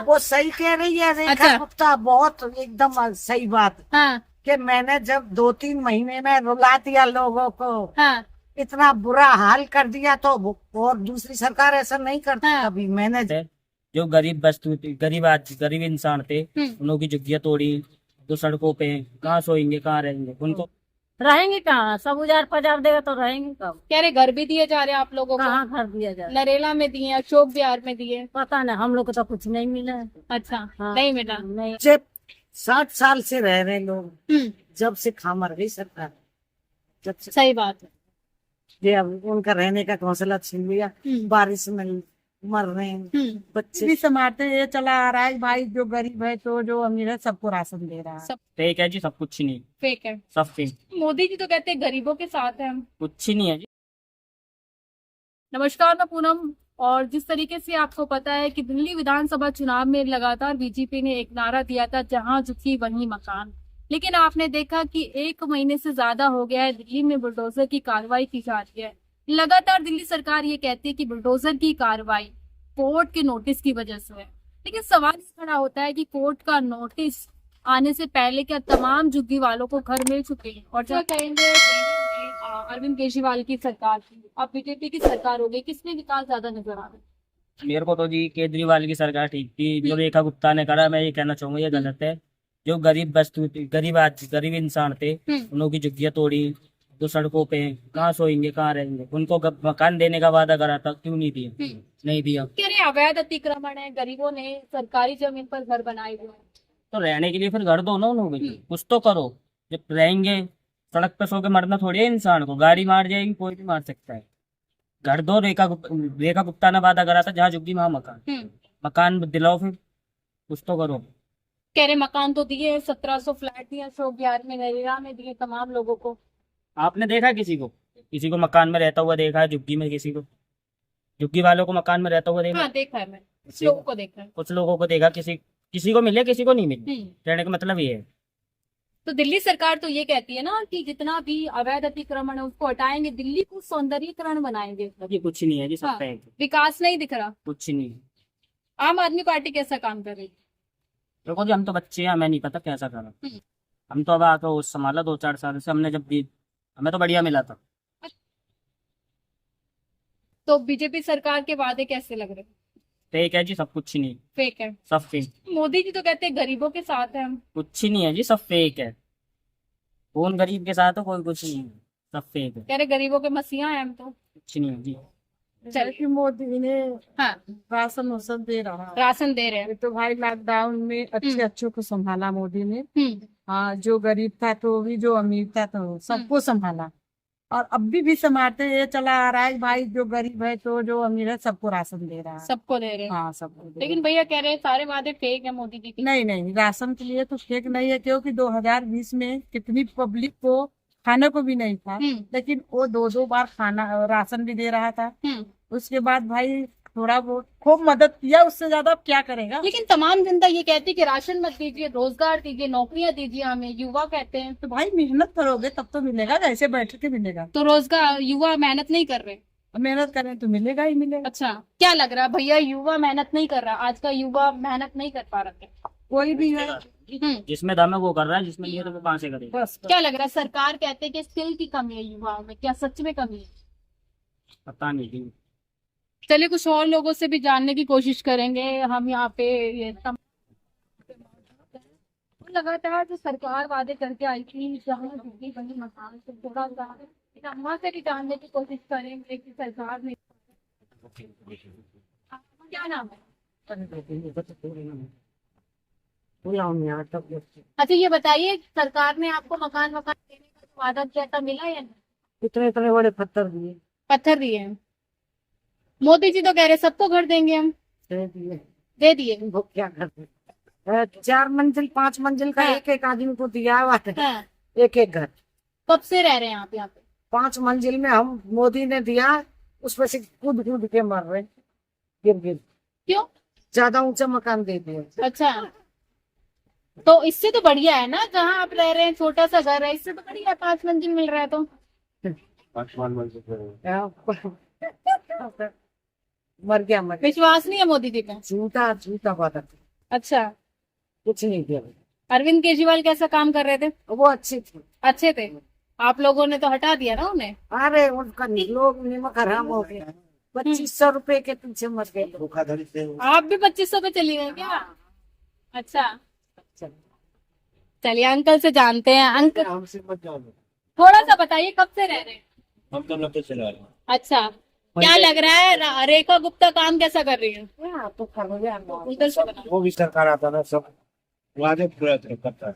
वो सही कह रही है रेखा अच्छा। गुप्ता, बहुत एकदम सही बात। हाँ कि मैंने जब 2-3 महीने में रुला दिया लोगों को, हाँ इतना बुरा हाल कर दिया, तो और दूसरी सरकार ऐसा नहीं करती हाँ। कभी। मैंने थे, जो गरीब वस्तु गरीब इंसान थे, उन लोगों की झुग्गियां तोड़ी, जो सड़कों पे हैं, कहाँ सोएंगे, कहाँ रहेंगे उनको। रहेंगे कहाँ, सब उजाड़ पजाड़ देगा तो रहेंगे कब? कह रहे घर भी दिए जा रहे हैं आप लोगों को, कहाँ घर दिया जाए? नरेला में दिए, अशोक विहार में दिए। पता नहीं, हम लोग को तो कुछ नहीं मिला है। अच्छा हाँ। नहीं मिला। नहीं, जब 60 साल से रह रहे लोग, हम्म, जब से खा मर गई सरकार, जब से सही बात है। ये अब उनका रहने का घोंसला छीन लिया। बारिश में मर रहे हैं बच्चे भी समाते। ये चला आ रहा है भाई, जो गरीब है तो जो अमीर है सबको राशन दे रहा है। सब फेक है जी, सब कुछ नहीं, फेक है। सब फेक, मोदी जी तो कहते हैं गरीबों के साथ है हम। कुछ ही नहीं है जी। नमस्कार, मैं पूनम। और जिस तरीके से आपको पता है कि दिल्ली विधानसभा चुनाव में लगातार बीजेपी ने एक नारा दिया था, जहां झुकी वहीं मकान। लेकिन आपने देखा कि 1 महीने से ज्यादा हो गया है, दिल्ली में बुलडोजर की कार्रवाई की जा रही है। लगातार दिल्ली सरकार ये कहती है कि बुलडोजर की कार्रवाई कोर्ट के नोटिस की वजह से है। लेकिन सवाल ये खड़ा होता है कि कोर्ट का नोटिस आने से पहले क्या तमाम झुग्गी वालों को घर मिल चुके हैं? और क्या कहेंगे अरविंद केजरीवाल की सरकार की, अब बीजेपी की सरकार हो गई, किसमें विकास ज्यादा नजर आ रहा है? मेरे को तो जी केजरीवाल की सरकार ठीक थी। जो रेखा गुप्ता ने करा, मैं ये कहना चाहूंगा ये गलत है। जो गरीब इंसान थे, उन लोगों की झुग्गियां तोड़ी, जो सड़कों पे हैं, कहाँ सोएंगे, कहाँ रहेंगे उनको मकान देने का वादा करा था, क्यों नहीं दिया? नहीं दिया। कह रहे अवैध अतिक्रमण है, गरीबों ने सरकारी जमीन पर घर बनाए हुए हैं। तो रहने के लिए फिर घर दो ना उन्होंने, कुछ तो करो। जब रहेंगे सड़क पे सो के मरना थोड़ी है इंसान को, गाड़ी मार जाएगी, कोई भी मार सकता है। घर दो। रेखा गुप्ता ने वादा करा था, जहाँ झुग्गी वहाँ मकान, मकान दिलाओ, फिर कुछ तो करो। कह रहे मकान तो दिए, 1700 फ्लैट दिए अशोक विहार में, नरेगा में दिए तमाम लोगों को। आपने देखा किसी को मकान में रहता हुआ देखा है? झुग्गी में किसी को, झुग्गी वालों को मकान में रहता हुआ देखा? हाँ देखा है, मैं कुछ लोगों को देखा है। कुछ लोगों को देखा, किसी को मिले, किसी को नहीं मिले। कहने का मतलब ये है। तो दिल्ली सरकार तो ये कहती है ना कि जितना भी अवैध अतिक्रमण है उसको हटाएंगे, दिल्ली को सौंदर्यीकरण बनाएंगे। ये कुछ नहीं है जी, सब हाँ, फेक है, विकास नहीं दिख रहा। कुछ नहीं है। आम आदमी पार्टी कैसा काम कर रही है? देखो जी, हम तो बच्चे हैं, हमें नहीं पता कैसा करा। हम तो अब आकर वो संभाला 2-4 साल से, हमने जब भी, हमें तो बढ़िया मिला था। तो बीजेपी सरकार के वादे कैसे लग रहे हैं? फेक है जी, सब कुछ नहीं, फेक है। सब फेक, मोदी जी तो कहते हैं गरीबों के साथ है हम। कुछ ही नहीं है जी, सब फेक है। कौन गरीब के साथ है? कोई कुछ नहीं है, सब फेक है, कह रहे गरीबों के मसीहा है हम। तो कुछ नहीं है जी। चल, मोदी ने हाँ राशन वासन दे रहा है। राशन दे रहे हैं। ये तो भाई लॉकडाउन में अच्छे अच्छों को संभाला मोदी ने। हम्म, हाँ, जो गरीब था तो भी, जो अमीर था तो सबको संभाला, और अभी भी संभालते। ये चला आ रहा है भाई, जो गरीब है तो जो अमीर है सबको राशन दे रहा है। सबको दे रहे हैं। हाँ, सबको दे लेकिन भैया कह रहे हैं सारे वादे फेक है मोदी जी की। नहीं नहीं, राशन के लिए तो फेक नहीं है, क्योंकि 2020 में कितनी पब्लिक को खाने को भी नहीं था, लेकिन वो 2-2 बार खाना राशन भी दे रहा था। उसके बाद भाई थोड़ा बहुत खूब मदद किया, उससे ज्यादा अब क्या करेगा? लेकिन तमाम जनता ये कहती है कि राशन मत दीजिए, रोजगार दीजिए, नौकरियां दीजिए हमें, युवा कहते हैं। तो भाई मेहनत करोगे तब तो मिलेगा, ऐसे बैठ के मिलेगा? तो रोजगार, युवा मेहनत नहीं कर रहे। मेहनत करें तो मिलेगा ही मिलेगा। अच्छा, क्या लग रहा है भैया, युवा मेहनत नहीं कर रहा? आज का युवा मेहनत नहीं कर पा रहा है। कोई भी है, जिसमें दम है वो कर रहा है, जिसमें नहीं है तो वो कहाँ से करेगा? बस क्या लग रहा है, सरकार कहते हैं कि स्किल की कमी है युवाओं में, क्या सच में कमी है? पता नहीं जी। चलिए कुछ और लोगों से भी जानने की कोशिश करेंगे हम यहाँ पे। ये लगातार जो सरकार वादे करके आई थी, जहाँ झुग्गी बनी मकान से थोड़ा सा अम्मा से भी जानने की कोशिश करेंगे कि सरकार ने, आपका क्या नाम है? अच्छा ये बताइए, सरकार ने आपको मकान वकान देने का जो वादा किया था, मिला या नहीं? इतने इतने बड़े पत्थर दिए, पत्थर दिए हैं। मोदी जी तो कह रहे सबको घर देंगे हम। दे दिए, दे दिए। वो क्या करते? 4 मंजिल 5 मंजिल का हाँ। एक एक आदमी को दिया हुआ है, हाँ। एक एक घर। कब से रह रहे हैं आप यहाँ पे? 5 मंजिल में हम मोदी ने दिया, उसमें से कूद कूद के मर रहे, गिर गिर। क्यों? ज्यादा ऊंचा मकान दे दिए। अच्छा, तो इससे तो बढ़िया है ना, जहाँ आप रह रहे हैं छोटा सा घर है, इससे तो बढ़िया है, 5 मंजिल मिल रहा है तो। मर गया, मर गया। विश्वास नहीं है मोदी जी पे? झूठा झूठा वादा। अच्छा, कुछ नहीं किया। अरविंद केजरीवाल कैसा काम कर रहे थे? वो अच्छे थे। अच्छे थे। आप लोगों ने तो हटा दिया ना उन्हें। अरे उनका लोग निमक हराम हो गया। 2500 रुपए के पीछे मर गए लोग। आप भी 2500 पे चली गई क्या? अच्छा, चलिए अंकल से जानते हैं। अंकल हमसे मत जाओ। थोड़ा सा बताइए, कब से रह रहे हैं? हम तो 90 से ला रहे हैं। अच्छा, क्या लग रहा है रेखा गुप्ता काम कैसा कर रही है? तो कर उधर से बताओ। वो भी सरकार आता ना, सब वादे पूरा करता है।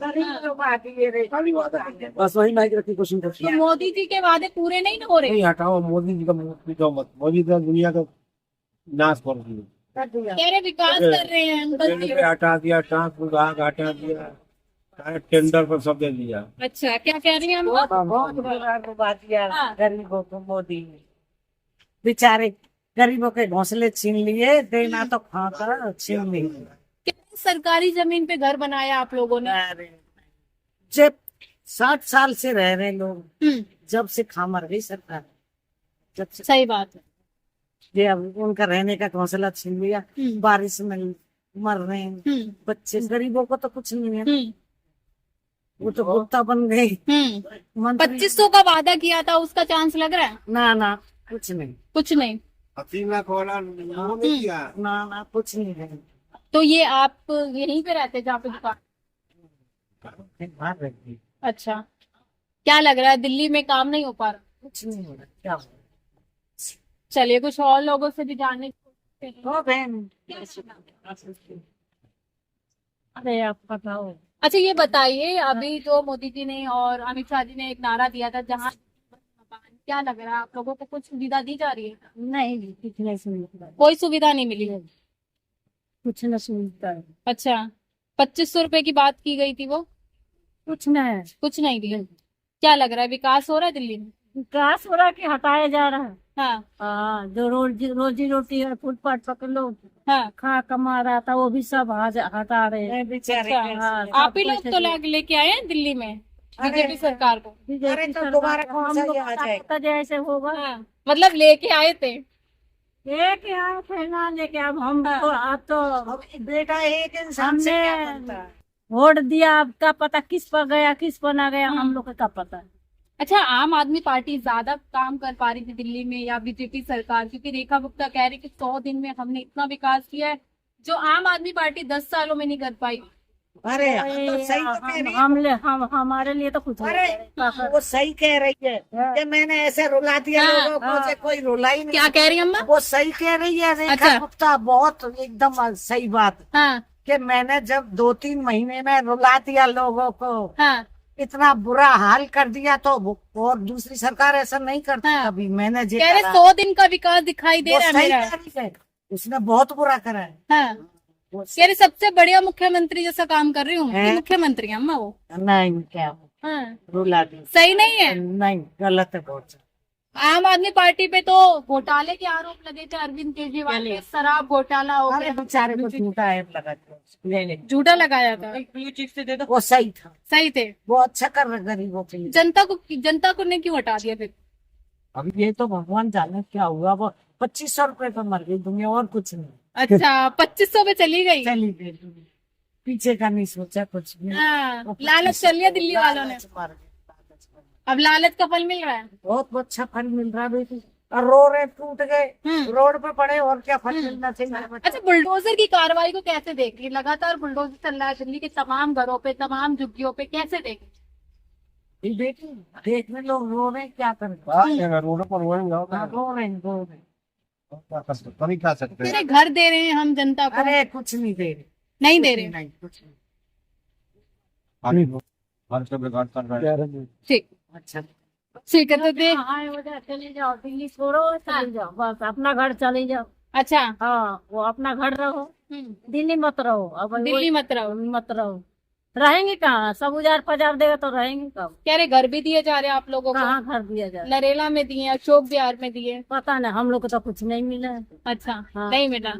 खाली वादा है। बस वही माइक रखी क्वेश्चन तो मोदी जी के वादे पूरे नहीं हो रहे? नहीं हटाओ मोदी जी का मुंह पीछो मत। मोदी तो दुनिया का नाश कर दिया। कह रहे विकास कर रहे हैं अंकल जी। रेलवे हटा दिया, ट्रांसपोर्ट विभाग हटा दिया, सारे टेंडर पर सब दे दिया। अच्छा, क्या कह रही हैं हम? बहुत बुरा डुबा दिया हाँ। गरीबों को मोदी ने। बेचारे गरीबों के घोंसले छीन लिए, देना तो खाकर छीन लिए। कितनी सरकारी जमीन पे घर बनाया आप लोगों ने? अरे जब 60 साल से रह रहे लोग, हम्म, जब से खा मर गई सरकार, जब से सही बात है। ये अब उनका रहने का घोंसला छीन लिया। हम्म, बारिश में मर रहे हैं बच्चे, गरीबों को तो कुछ नहीं है। वो तो गुप्ता बन गई मंत्री। 2500 का वादा किया था, उसका चांस लग रहा है? ना कुछ नहीं, कुछ नहीं। 80 लाख वाला नहीं किया। ना कुछ नहीं है। तो ये आप यहीं पे रहते जहाँ पे दुकान? बाहर रह गई। अच्छा, क्या लग रहा है दिल्ली में काम नहीं हो पा रहा? कुछ नहीं हो रहा, क्या हो रहा? चलिए कुछ और लोगों से भी जानने की कोशिश करें। ओ बहन, अरे आप बताओ। अच्छा, ये बताइए, अभी जो मोदी जी ने और अमित शाह जी ने एक नारा दिया था, जहाँ क्या लग रहा है आप लोगों को कुछ सुविधा दी जा रही है? नहीं कुछ नहीं सुनता, कोई सुविधा नहीं मिली है। कुछ न सुनता है। अच्छा, 2500 रुपए की बात की गई थी, वो कुछ नहीं कुछ नहीं दी। क्या लग रहा है विकास हो रहा है दिल्ली में? विकास हो रहा कि हटाया जा रहा है। हाँ हाँ, जो रोजी रोटी है, फुटपाथ पकड़ लो, हाँ। खा कमा रहा था, वो भी सब हटा रहे हैं। अच्छा, हाँ, आप ही लोग तो लेके आए हैं दिल्ली में बीजेपी सरकार को? अरे तो दोबारा कौन सा ये आ जाएगा? जैसे होगा। हाँ, मतलब लेके आए थे। एक यहाँ थे ना, लेके अब हम तो आप तो बेटा एक इंसान से क्या बनता है? वोट दिया, अब क्या पता किस पर गया किस पर ना गया, हम लोग को क्या पता है। अच्छा, आम आदमी पार्टी ज्यादा काम कर पा रही थी दिल्ली में या बीजेपी सरकार? क्योंकि रेखा गुप्ता कह रही कि 100 दिन में हमने इतना विकास किया है जो आम आदमी पार्टी 10 सालों में नहीं कर पाई। अरे तो सही तो कह रही है। हमारे लिए तो कुछ अरे वो सही कह रही है कि मैंने ऐसे रुला दिया लोगों को कि कोई रुला ही नहीं। क्या कह रही अम्मा? वो सही कह रही है रेखा अच्छा। गुप्ता, बहुत एकदम सही बात हाँ कि मैंने जब 2-3 महीने में रुला दिया लोगों को, हाँ इतना बुरा हाल कर दिया, तो और दूसरी सरकार ऐसा नहीं करती हाँ। कभी। मैंने जो कह रहे करा, 100 दिन का विकास दिखाई दे वो रहा है सही मेरा। कह रही है, उसने बहुत बुरा करा है। हाँ, वो कह रहे सबसे बढ़िया मुख्यमंत्री जैसा काम कर रही हूँ। हैं? मुख्यमंत्री है अम्मा वो। नहीं क्या हाँ, रुला दी, सही नहीं है। नहीं गलत है बहुत। आम आदमी पार्टी पे तो घोटाले के आरोप लगे थे अरविंद केजरीवाल पे, शराब घोटाला हो अरे गया, बेचारे को झूठा है लगा दिया। झूठा लगाया था। ब्लू चिप से दे दो। वो सही था, सही थे। वो अच्छा कर रहे गरीबों के लिए। जनता को ने क्यों हटा दिया फिर? अब ये तो भगवान जाने क्या हुआ। वो 2500 रुपए पर मर गई दुनिया, और कुछ नहीं। अच्छा, 2500 पे चली गई। चली गई दुनिया, पीछे का नहीं सोचा कुछ भी। हाँ, वो लालच कर लिया दिल्ली वालों ने। लालच मार गए, लालच मार गए। अब लालच का फल मिल रहा है। बहुत अच्छा फल मिल रहा है बेटी, और रो रहे टूट गए, रोड पे पड़े, और क्या फल मिलना चाहिए। अच्छा, बुलडोजर की कार्रवाई को कैसे देख रही? लगातार बुलडोजर चल रहा है दिल्ली के तमाम घरों पे, तमाम झुग्गियों पे, कैसे देख रही? ये बेटी देखने लोग रो रहे हैं, क्या करें। रोड पर रोएंगे हाँ, रो रहे हैं, रो रहे हैं। क्या कर सकते, नहीं खा सकते। तेरे घर दे रहे हैं हम जनता को, अरे कुछ नहीं दे रहे, नहीं दे रहे। नहीं कुछ नहीं। हर सब रिकॉर्ड कर रहे हैं। ठीक अच्छा ठीक है, तो देख। चले जाओ, दिल्ली छोड़ो, चले जाओ, बस अपना घर चले जाओ। अच्छा, हाँ, वो अपना घर रहो, दिल्ली मत रहो। अब दिल्ली मत रहो। मत रहो, रहेंगे कहाँ? सब उजार पजार देगा तो रहेंगे कब? कह रहे घर भी दिए जा रहे हैं आप लोगों को। कहाँ घर दिया जाए? नरेला में दिए, अशोक विहार में दिए। पता नहीं, हम लोग को तो कुछ नहीं मिला है। अच्छा, हाँ। नहीं मिला।